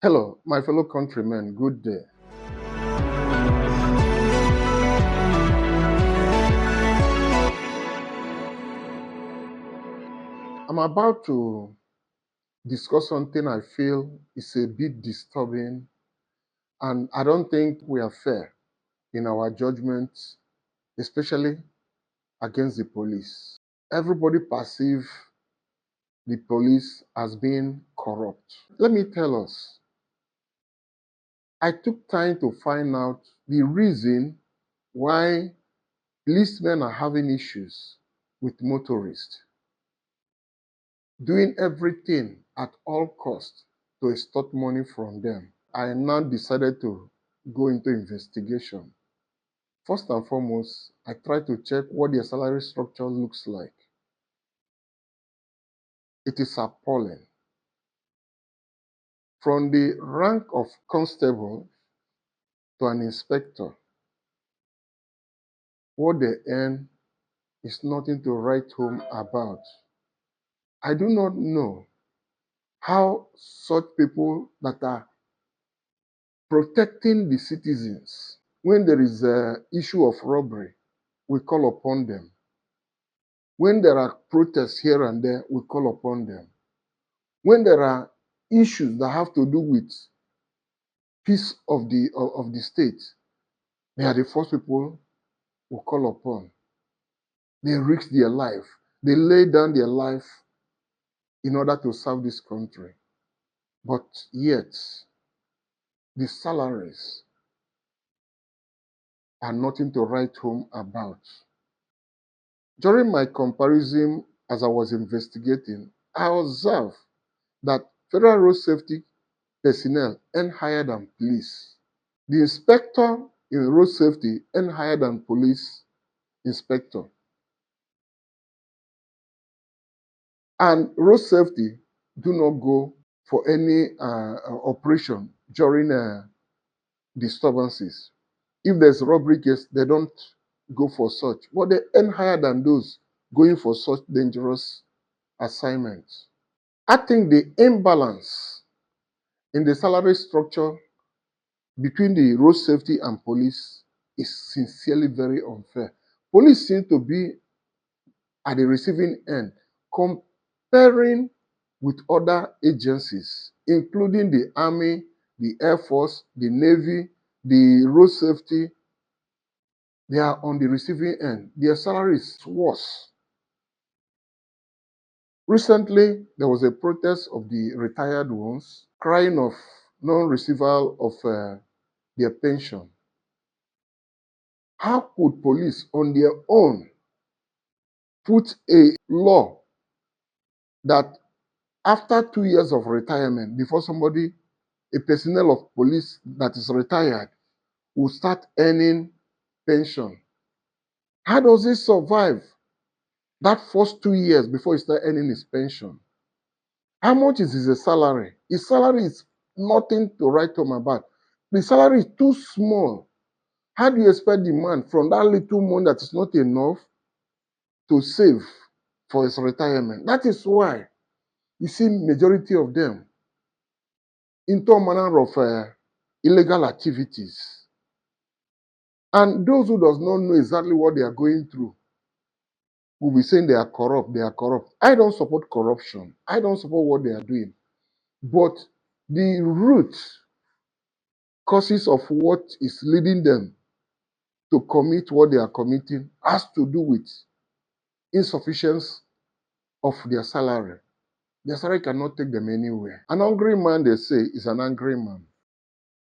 Hello, my fellow countrymen, good day. I'm about to discuss something I feel is a bit disturbing, and I don't think we are fair in our judgments, especially against the police. Everybody perceives the police as being corrupt. Let me tell us, I took time to find out the reason why policemen are having issues with motorists, doing everything at all costs to extort money from them. I now decided to go into investigation. First and foremost, I tried to check what their salary structure looks like. It is appalling. From the rank of constable to an inspector, what they earn is nothing to write home about. I do not know how such people that are protecting the citizens, when there is an issue of robbery, we call upon them. When there are protests here and there, we call upon them. When there are issues that have to do with peace of the state, they are the first people we call upon. They risk their life. They lay down their life in order to serve this country. But yet, the salaries are nothing to write home about. During my comparison, as I was investigating, I observed that federal road safety personnel earn higher than police. The inspector in road safety earn higher than police inspector. And road safety do not go for any operation during disturbances. If there's robbery case, they don't go for such. But they earn higher than those going for such dangerous assignments. I think the imbalance in the salary structure between the road safety and police is sincerely very unfair. Police seem to be at the receiving end, comparing with other agencies, including the Army, the Air Force, the Navy, the road safety. They are on the receiving end. Their salary is worse. Recently, there was a protest of the retired ones crying of non-receival of their pension. How could police on their own put a law that after 2 years of retirement, before somebody, a personnel of police that is retired, will start earning pension? How does he survive that first 2 years before he start earning his pension? How much is his salary? His salary is nothing to write home about. The salary is too small. How do you expect the man from that little money that is not enough to save for his retirement? That is why you see majority of them into all manner of illegal activities. And those who does not know exactly what they are going through will be saying they are corrupt, they are corrupt. I don't support corruption. I don't support what they are doing. But the root causes of what is leading them to commit what they are committing has to do with insufficiency of their salary. Their salary cannot take them anywhere. An hungry man, they say, is an angry man.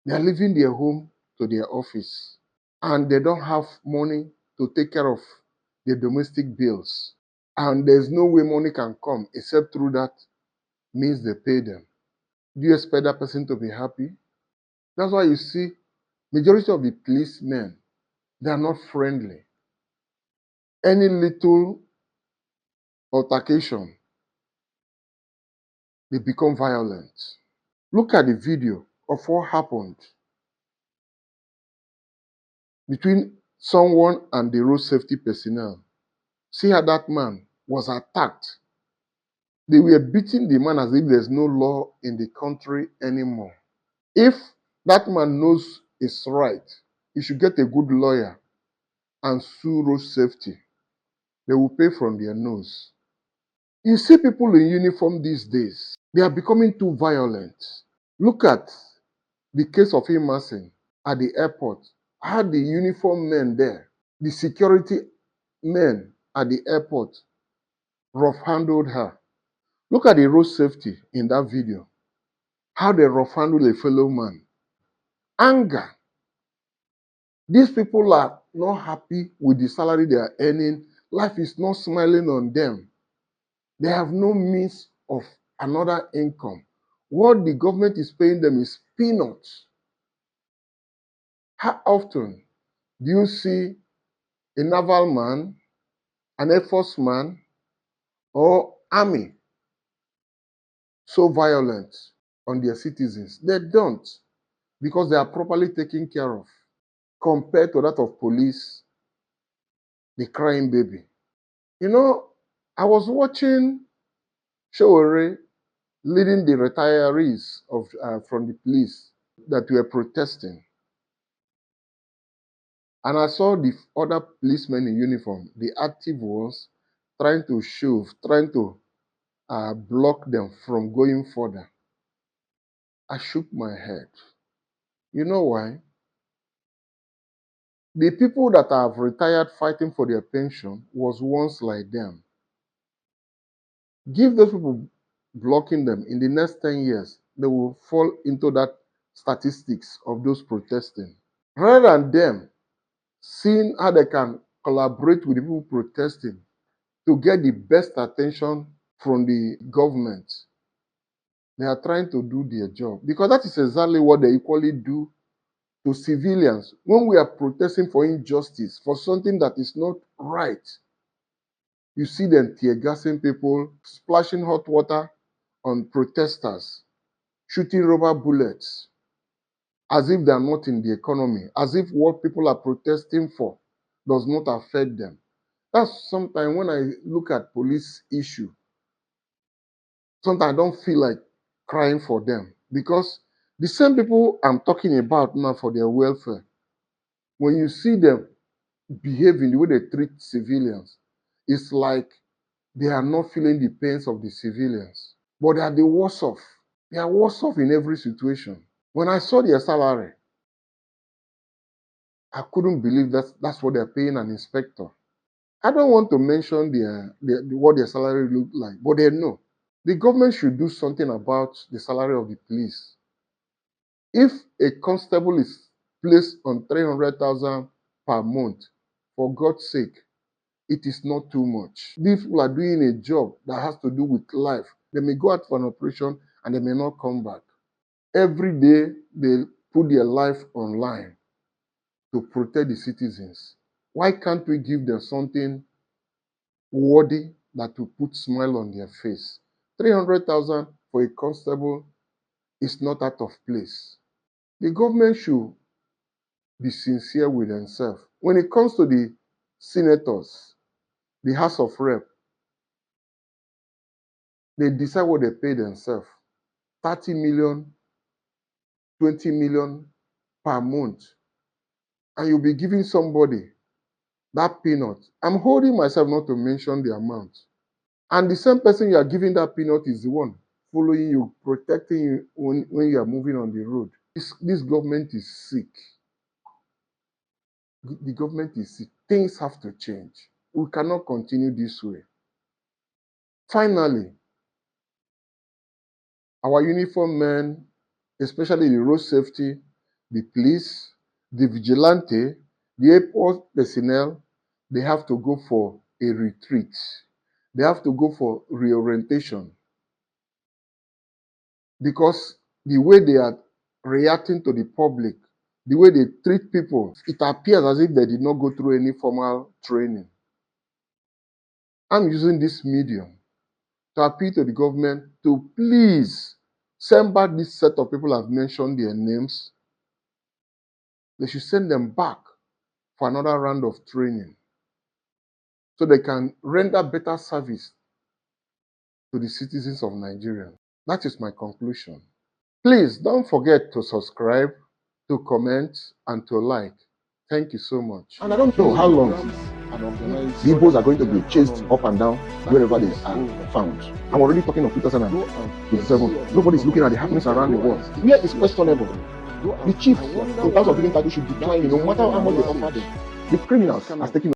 They are leaving their home to their office, and they don't have money to take care of their domestic bills. And there's no way money can come except through that means they pay them. Do you expect that person to be happy? That's why you see majority of the policemen, they are not friendly. Any little altercation, they become violent. Look at the video of what happened between someone and the road safety personnel. See how that man was attacked. They were beating the man as if there's no law in the country anymore. If that man knows it's right, he should get a good lawyer and sue road safety. They will pay from their nose. You see people in uniform these days, they are becoming too violent. Look at the case of Emerson at the airport. How the uniform men there, the security men at the airport, rough handled her. Look at the road safety in that video. How they rough handle a fellow man. Anger. These people are not happy with the salary they are earning. Life is not smiling on them. They have no means of another income. What the government is paying them is peanuts. How often do you see a naval man, an Air Force man, or army so violent on their citizens? They don't, because they are properly taken care of compared to that of police, the crying baby. You know, I was watching Showore leading the retirees from the police that were protesting. And I saw the other policemen in uniform, the active ones, trying to shove, trying to block them from going further. I shook my head. You know why? The people that have retired fighting for their pension was once like them. Give those people blocking them in the next 10 years, they will fall into that statistics of those protesting. Rather than them seeing how they can collaborate with the people protesting to get the best attention from the government, they are trying to do their job. Because that is exactly what they equally do to civilians. When we are protesting for injustice, for something that is not right, you see them tear gassing people, splashing hot water on protesters, shooting rubber bullets, as if they are not in the economy, as if what people are protesting for does not affect them. That's sometimes when I look at police issue, sometimes I don't feel like crying for them, because the same people I'm talking about now for their welfare, when you see them behaving the way they treat civilians, it's like they are not feeling the pains of the civilians, but they are the worst off. They are worse off in every situation. When I saw their salary, I couldn't believe that's what they're paying an inspector. I don't want to mention what their salary look like, but they know. The government should do something about the salary of the police. If a constable is placed on 300,000 per month, for God's sake, it is not too much. These people are doing a job that has to do with life. They may go out for an operation and they may not come back. Every day, they put their life online to protect the citizens. Why can't we give them something worthy that will put smile on their face? 300,000 for a constable is not out of place. The government should be sincere with themselves. When it comes to the senators, the House of Rep, they decide what they pay themselves. 30 million, 20 million per month. And you'll be giving somebody that peanut. I'm holding myself not to mention the amount. And the same person you are giving that peanut is the one following you, protecting you when you are moving on the road. This government is sick. The government is sick. Things have to change. We cannot continue this way. Finally, our uniform men, especially the road safety, the police, the vigilante, the airport personnel, they have to go for a retreat. They have to go for reorientation, because the way they are reacting to the public, the way they treat people, it appears as if they did not go through any formal training. I'm using this medium to appeal to the government to please send back this set of people I've mentioned their names. They should send them back for another round of training so they can render better service to the citizens of Nigeria. That is my conclusion. Please don't forget to subscribe, to comment, and to like. Thank you so much. And I don't know how long the Igbos are going to be chased up and down wherever they are found. I'm already talking of 2027. Nobody's looking at the happenings around the world. Where is questionable? The chief, in terms of giving title, should decline, no matter how much they offer them. The criminals are taking